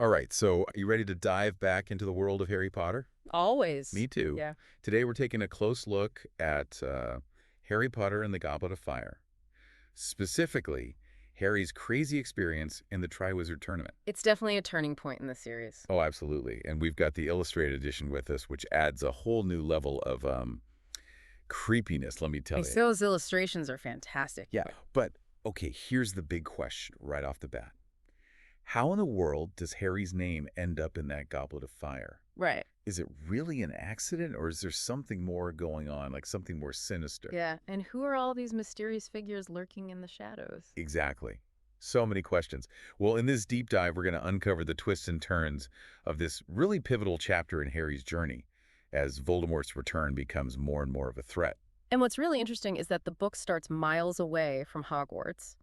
All right, so are you ready to dive back into the world of Harry Potter? Always. Me too. Yeah. Today we're taking a close look at Harry Potter and the Goblet of Fire. Specifically, Harry's crazy experience in the Triwizard Tournament. It's definitely a turning point in the series. Oh, absolutely. And we've got the illustrated edition with us, which adds a whole new level of creepiness, let me tell you. Those illustrations are fantastic. Yeah, but okay, here's the big question right off the bat. How in the world does Harry's name end up in that Goblet of Fire? Right. Is it really an accident, or is there something more going on, like something more sinister? Yeah. And who are all these mysterious figures lurking in the shadows? Exactly. So many questions. Well, in this deep dive, we're going to uncover the twists and turns of this really pivotal chapter in Harry's journey as Voldemort's return becomes more and more of a threat. And what's really interesting is that the book starts miles away from Hogwarts,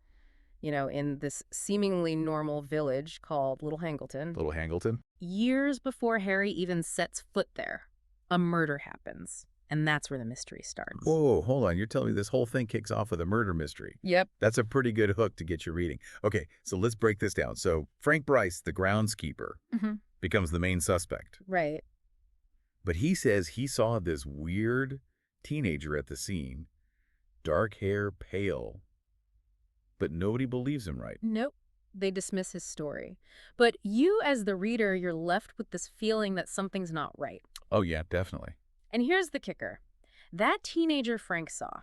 in this seemingly normal village called Little Hangleton. Little Hangleton? Years before Harry even sets foot there, a murder happens. And that's where the mystery starts. Whoa, hold on. You're telling me this whole thing kicks off with a murder mystery? Yep. That's a pretty good hook to get you reading. Okay, so let's break this down. So Frank Bryce, the groundskeeper, becomes the main suspect. Right. But he says he saw this weird teenager at the scene, dark hair, pale, but nobody believes him, right? Nope. They dismiss his story. But you, as the reader, you're left with this feeling that something's not right. Oh, yeah, definitely. And here's the kicker. That teenager Frank saw,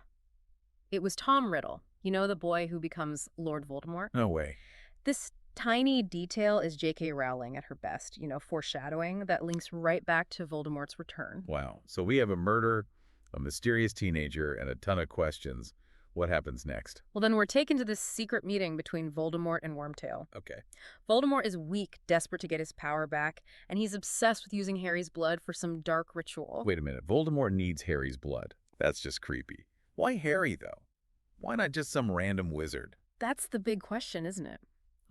it was Tom Riddle, the boy who becomes Lord Voldemort. No way. This tiny detail is J.K. Rowling at her best, foreshadowing that links right back to Voldemort's return. Wow. So we have a murder, a mysterious teenager, and a ton of questions. What happens next? Well, then we're taken to this secret meeting between Voldemort and Wormtail. Okay. Voldemort is weak, desperate to get his power back, and he's obsessed with using Harry's blood for some dark ritual. Wait a minute. Voldemort needs Harry's blood. That's just creepy. Why Harry, though? Why not just some random wizard? That's the big question, isn't it?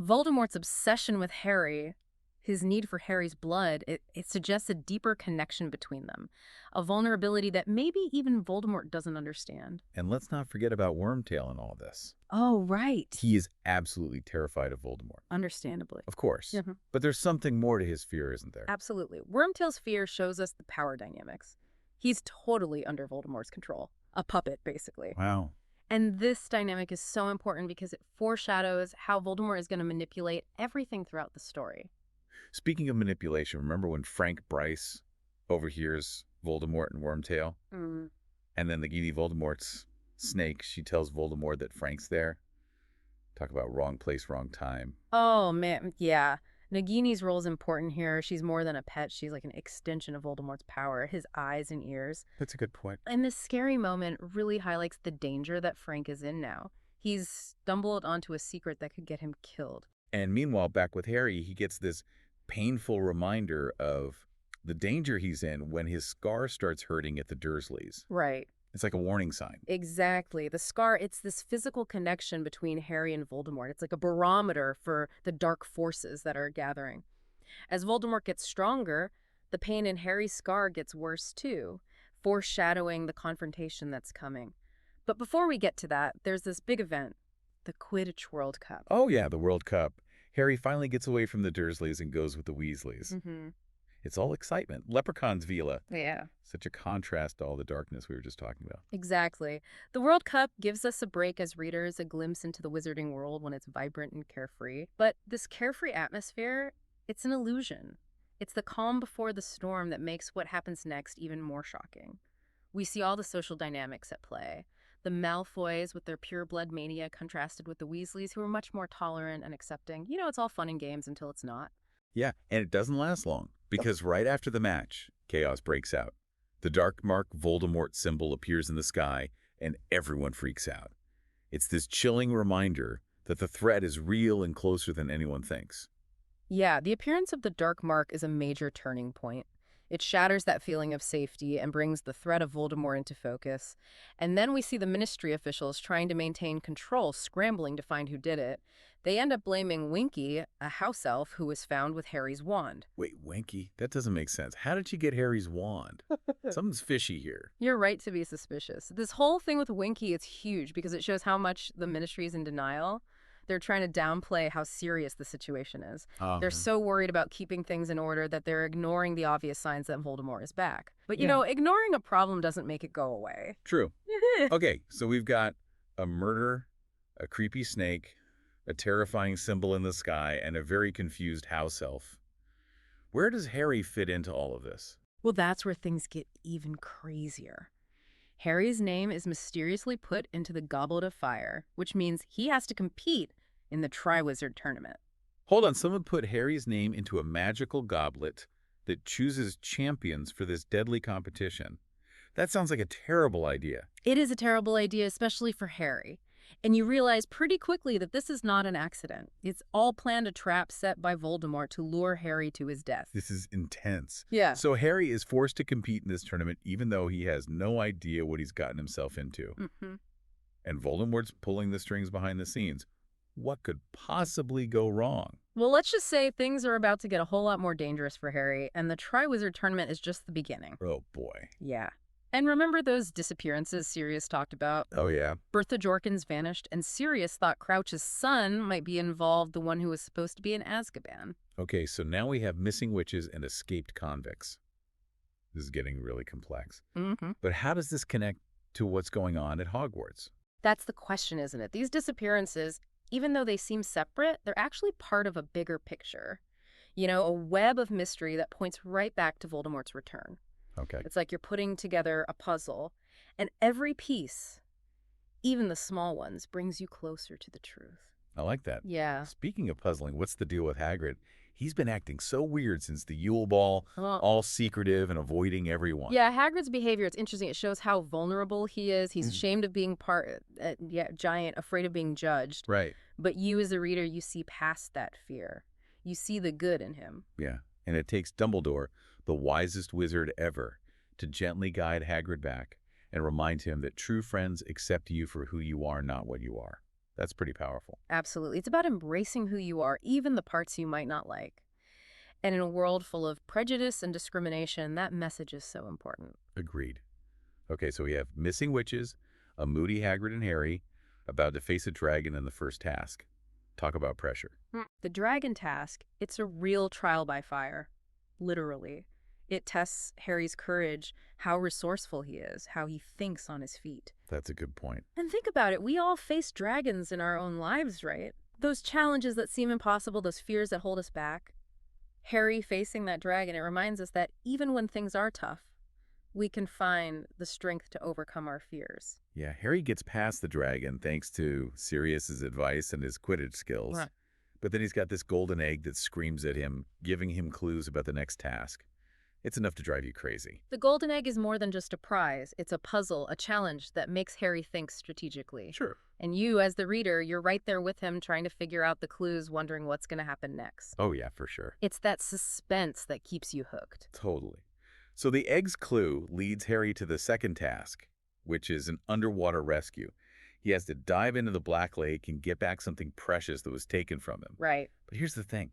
Voldemort's obsession with Harry, his need for Harry's blood, it suggests a deeper connection between them, a vulnerability that maybe even Voldemort doesn't understand. And let's not forget about Wormtail in all this. Oh, right. He is absolutely terrified of Voldemort. Understandably. Of course. But there's something more to his fear, isn't there? Absolutely. Wormtail's fear shows us the power dynamics. He's totally under Voldemort's control. A puppet, basically. Wow. And this dynamic is so important because it foreshadows how Voldemort is going to manipulate everything throughout the story. Speaking of manipulation, remember when Frank Bryce overhears Voldemort and Wormtail? And then Nagini, Voldemort's snake, she tells Voldemort that Frank's there? Talk about wrong place, wrong time. Oh, man, yeah. Nagini's role is important here. She's more than a pet. She's like an extension of Voldemort's power, his eyes and ears. That's a good point. And this scary moment really highlights the danger that Frank is in now. He's stumbled onto a secret that could get him killed. And meanwhile, back with Harry, he gets this painful reminder of the danger he's in when his scar starts hurting at the Dursleys. Right. It's like a warning sign. Exactly. The scar, it's this physical connection between Harry and Voldemort. It's like a barometer for the dark forces that are gathering. As Voldemort gets stronger, the pain in Harry's scar gets worse too, foreshadowing the confrontation that's coming. But before we get to that, there's this big event, the Quidditch World Cup. Oh yeah, the World Cup. Harry finally gets away from the Dursleys and goes with the Weasleys. It's all excitement. Leprechaun's Vila. Yeah. Such a contrast to all the darkness we were just talking about. Exactly. The World Cup gives us a break as readers, a glimpse into the wizarding world when it's vibrant and carefree. But this carefree atmosphere, it's an illusion. It's the calm before the storm that makes what happens next even more shocking. We see all the social dynamics at play. The Malfoys with their pure blood mania contrasted with the Weasleys, who are much more tolerant and accepting. It's all fun and games until it's not. Yeah, and it doesn't last long, because right after the match, chaos breaks out. The dark mark Voldemort symbol appears in the sky, and everyone freaks out. It's this chilling reminder that the threat is real and closer than anyone thinks. Yeah, the appearance of the dark mark is a major turning point. It shatters that feeling of safety and brings the threat of Voldemort into focus. And then we see the Ministry officials trying to maintain control, scrambling to find who did it. They end up blaming Winky, a house elf who was found with Harry's wand. Wait, Winky? That doesn't make sense. How did she get Harry's wand? Something's fishy here. You're right to be suspicious. This whole thing with Winky is huge because it shows how much the Ministry is in denial. They're trying to downplay how serious the situation is. Oh, They're so worried about keeping things in order that they're ignoring the obvious signs that Voldemort is back. But, Yeah. ignoring a problem doesn't make it go away. True. Okay, so we've got a murder, a creepy snake, a terrifying symbol in the sky, and a very confused house elf. Where does Harry fit into all of this? Well, that's where things get even crazier. Harry's name is mysteriously put into the Goblet of Fire, which means he has to compete in the Triwizard Tournament. Hold on, someone put Harry's name into a magical goblet that chooses champions for this deadly competition. That sounds like a terrible idea. It is a terrible idea, especially for Harry. And you realize pretty quickly that this is not an accident. It's all planned a trap set by Voldemort to lure Harry to his death. This is intense. Yeah. So Harry is forced to compete in this tournament even though he has no idea what he's gotten himself into. Mm-hmm. And Voldemort's pulling the strings behind the scenes. What could possibly go wrong? Well, let's just say things are about to get a whole lot more dangerous for Harry, and the Triwizard Tournament is just the beginning. Oh, boy. Yeah. And remember those disappearances Sirius talked about? Oh, yeah? Bertha Jorkins vanished, and Sirius thought Crouch's son might be involved, the one who was supposed to be in Azkaban. Okay, so now we have missing witches and escaped convicts. This is getting really complex. Mm-hmm. But how does this connect to what's going on at Hogwarts? That's the question, isn't it? These disappearances, even though they seem separate, they're actually part of a bigger picture. A web of mystery that points right back to Voldemort's return. Okay. It's like you're putting together a puzzle, and every piece, even the small ones, brings you closer to the truth. I like that. Yeah. Speaking of puzzling, what's the deal with Hagrid? He's been acting so weird since the Yule Ball, all secretive and avoiding everyone. Yeah, Hagrid's behavior, it's interesting. It shows how vulnerable he is. He's ashamed of being giant, afraid of being judged. Right. But you as a reader, you see past that fear. You see the good in him. Yeah, and it takes Dumbledore, the wisest wizard ever, to gently guide Hagrid back and remind him that true friends accept you for who you are, not what you are. That's pretty powerful. Absolutely. It's about embracing who you are, even the parts you might not like. And in a world full of prejudice and discrimination, that message is so important. Agreed. Okay, so we have missing witches, a moody Hagrid and Harry, about to face a dragon in the first task. Talk about pressure. The dragon task, it's a real trial by fire. Literally. It tests Harry's courage, how resourceful he is, how he thinks on his feet. That's a good point. And think about it, we all face dragons in our own lives, right? Those challenges that seem impossible, those fears that hold us back. Harry facing that dragon, it reminds us that even when things are tough, we can find the strength to overcome our fears. Yeah, Harry gets past the dragon thanks to Sirius's advice and his Quidditch skills. Right. But then he's got this golden egg that screams at him, giving him clues about the next task. It's enough to drive you crazy. The golden egg is more than just a prize. It's a puzzle, a challenge that makes Harry think strategically. Sure. And you, as the reader, you're right there with him trying to figure out the clues, wondering what's going to happen next. Oh, yeah, for sure. It's that suspense that keeps you hooked. Totally. So the egg's clue leads Harry to the second task, which is an underwater rescue. He has to dive into the Black Lake and get back something precious that was taken from him. Right. But here's the thing.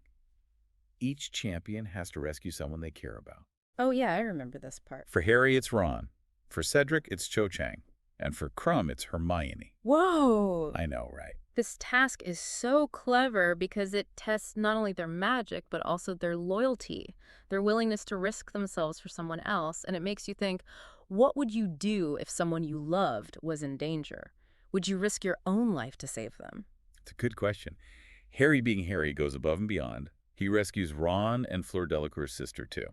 Each champion has to rescue someone they care about. Oh, yeah, I remember this part. For Harry, it's Ron. For Cedric, it's Cho Chang. And for Crumb, it's Hermione. Whoa! I know, right? This task is so clever because it tests not only their magic, but also their loyalty, their willingness to risk themselves for someone else. And it makes you think, what would you do if someone you loved was in danger? Would you risk your own life to save them? It's a good question. Harry, being Harry, goes above and beyond. He rescues Ron and Fleur Delacour's sister, too.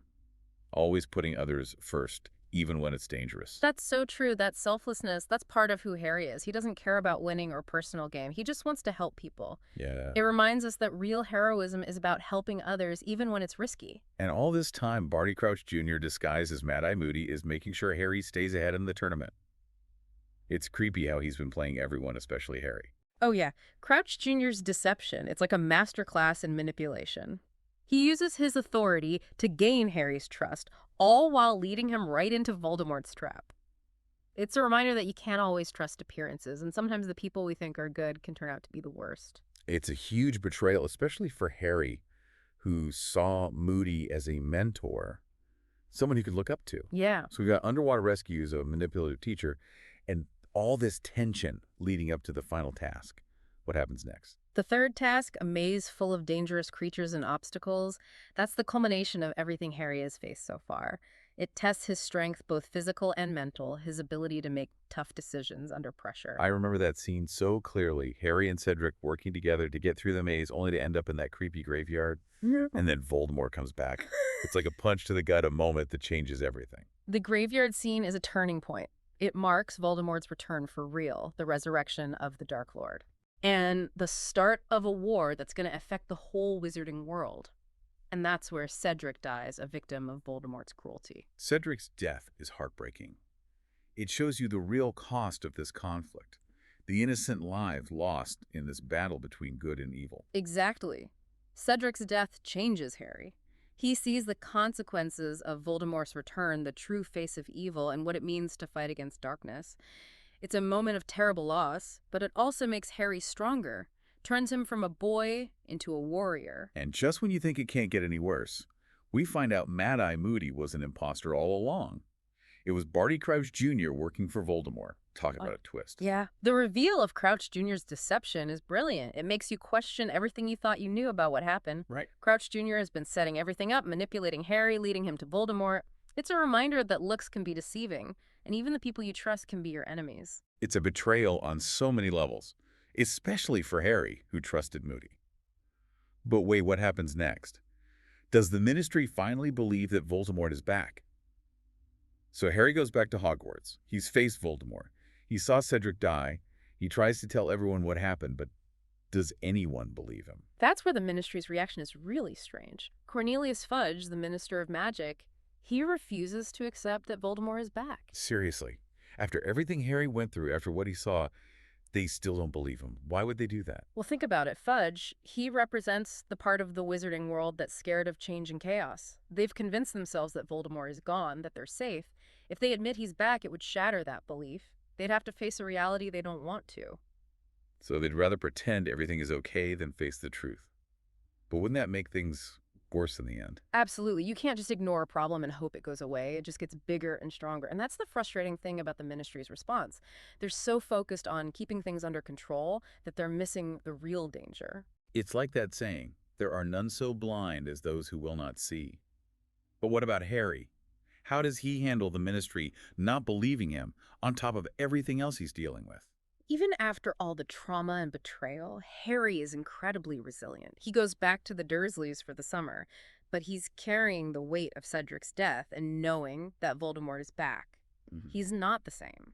Always putting others first, even when it's dangerous. That's so true. That selflessness, that's part of who Harry is. He doesn't care about winning or personal gain. He just wants to help people. Yeah. It reminds us that real heroism is about helping others, even when it's risky. And all this time, Barty Crouch Jr., disguised as Mad-Eye Moody, is making sure Harry stays ahead in the tournament. It's creepy how he's been playing everyone, especially Harry. Oh, yeah. Crouch Jr.'s deception. It's like a masterclass in manipulation. He uses his authority to gain Harry's trust, all while leading him right into Voldemort's trap. It's a reminder that you can't always trust appearances, and sometimes the people we think are good can turn out to be the worst. It's a huge betrayal, especially for Harry, who saw Moody as a mentor, someone he could look up to. Yeah. So we've got underwater rescues, a manipulative teacher, and all this tension leading up to the final task. What happens next? The third task, a maze full of dangerous creatures and obstacles, that's the culmination of everything Harry has faced so far. It tests his strength, both physical and mental, his ability to make tough decisions under pressure. I remember that scene so clearly. Harry and Cedric working together to get through the maze only to end up in that creepy graveyard. And then Voldemort comes back. It's like a punch to the gut, a moment that changes everything. The graveyard scene is a turning point. It marks Voldemort's return for real, the resurrection of the Dark Lord, and the start of a war that's going to affect the whole wizarding world. And that's where Cedric dies, a victim of Voldemort's cruelty. Cedric's death is heartbreaking. It shows you the real cost of this conflict, the innocent lives lost in this battle between good and evil. Exactly. Cedric's death changes Harry. He sees the consequences of Voldemort's return, the true face of evil, and what it means to fight against darkness. It's a moment of terrible loss, but it also makes Harry stronger, turns him from a boy into a warrior. And just when you think it can't get any worse, we find out Mad-Eye Moody was an imposter all along. It was Barty Crouch Jr. working for Voldemort. Talk about a twist. Yeah. The reveal of Crouch Jr.'s deception is brilliant. It makes you question everything you thought you knew about what happened. Right. Crouch Jr. has been setting everything up, manipulating Harry, leading him to Voldemort. It's a reminder that looks can be deceiving, and even the people you trust can be your enemies. It's a betrayal on so many levels, especially for Harry, who trusted Moody. But wait, what happens next? Does the Ministry finally believe that Voldemort is back? So Harry goes back to Hogwarts. He's faced Voldemort. He saw Cedric die. He tries to tell everyone what happened, but does anyone believe him? That's where the Ministry's reaction is really strange. Cornelius Fudge, the Minister of Magic, he refuses to accept that Voldemort is back. Seriously, after everything Harry went through, after what he saw, they still don't believe him. Why would they do that? Well, think about it. Fudge, he represents the part of the wizarding world that's scared of change and chaos. They've convinced themselves that Voldemort is gone, that they're safe. If they admit he's back, it would shatter that belief. They'd have to face a reality they don't want to. So they'd rather pretend everything is okay than face the truth. But wouldn't that make things worse in the end? Absolutely. You can't just ignore a problem and hope it goes away. It just gets bigger and stronger. And that's the frustrating thing about the Ministry's response. They're so focused on keeping things under control that they're missing the real danger. It's like that saying, there are none so blind as those who will not see. But what about Harry? How does he handle the Ministry not believing him on top of everything else he's dealing with? Even after all the trauma and betrayal, Harry is incredibly resilient. He goes back to the Dursleys for the summer, but he's carrying the weight of Cedric's death and knowing that Voldemort is back. He's not the same.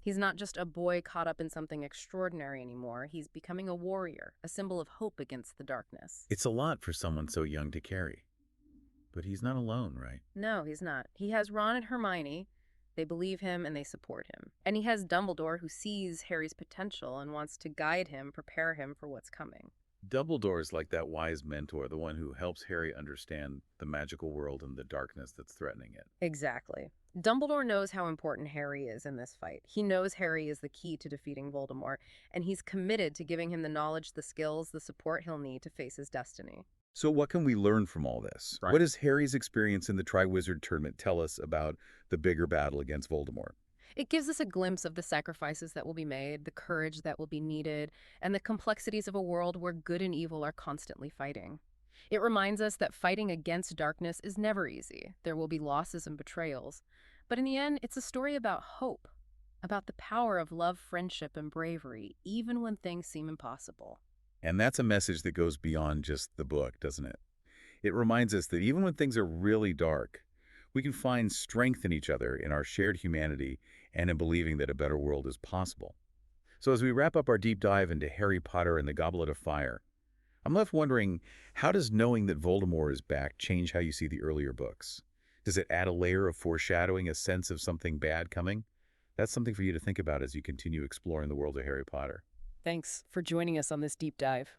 He's not just a boy caught up in something extraordinary anymore. He's becoming a warrior, a symbol of hope against the darkness. It's a lot for someone so young to carry. But he's not alone, right? No, he's not. He has Ron and Hermione. They believe him and they support him. And he has Dumbledore, who sees Harry's potential and wants to guide him, prepare him for what's coming. Dumbledore's like that wise mentor, the one who helps Harry understand the magical world and the darkness that's threatening it. Exactly. Dumbledore knows how important Harry is in this fight. He knows Harry is the key to defeating Voldemort, and he's committed to giving him the knowledge, the skills, the support he'll need to face his destiny. So what can we learn from all this? Right. What does Harry's experience in the Triwizard Tournament tell us about the bigger battle against Voldemort? It gives us a glimpse of the sacrifices that will be made, the courage that will be needed, and the complexities of a world where good and evil are constantly fighting. It reminds us that fighting against darkness is never easy. There will be losses and betrayals. But in the end, it's a story about hope, about the power of love, friendship, and bravery, even when things seem impossible. And that's a message that goes beyond just the book, doesn't it? It reminds us that even when things are really dark, we can find strength in each other, in our shared humanity, and in believing that a better world is possible. So as we wrap up our deep dive into Harry Potter and the Goblet of Fire, I'm left wondering, how does knowing that Voldemort is back change how you see the earlier books? Does it add a layer of foreshadowing, a sense of something bad coming? That's something for you to think about as you continue exploring the world of Harry Potter. Thanks for joining us on this deep dive.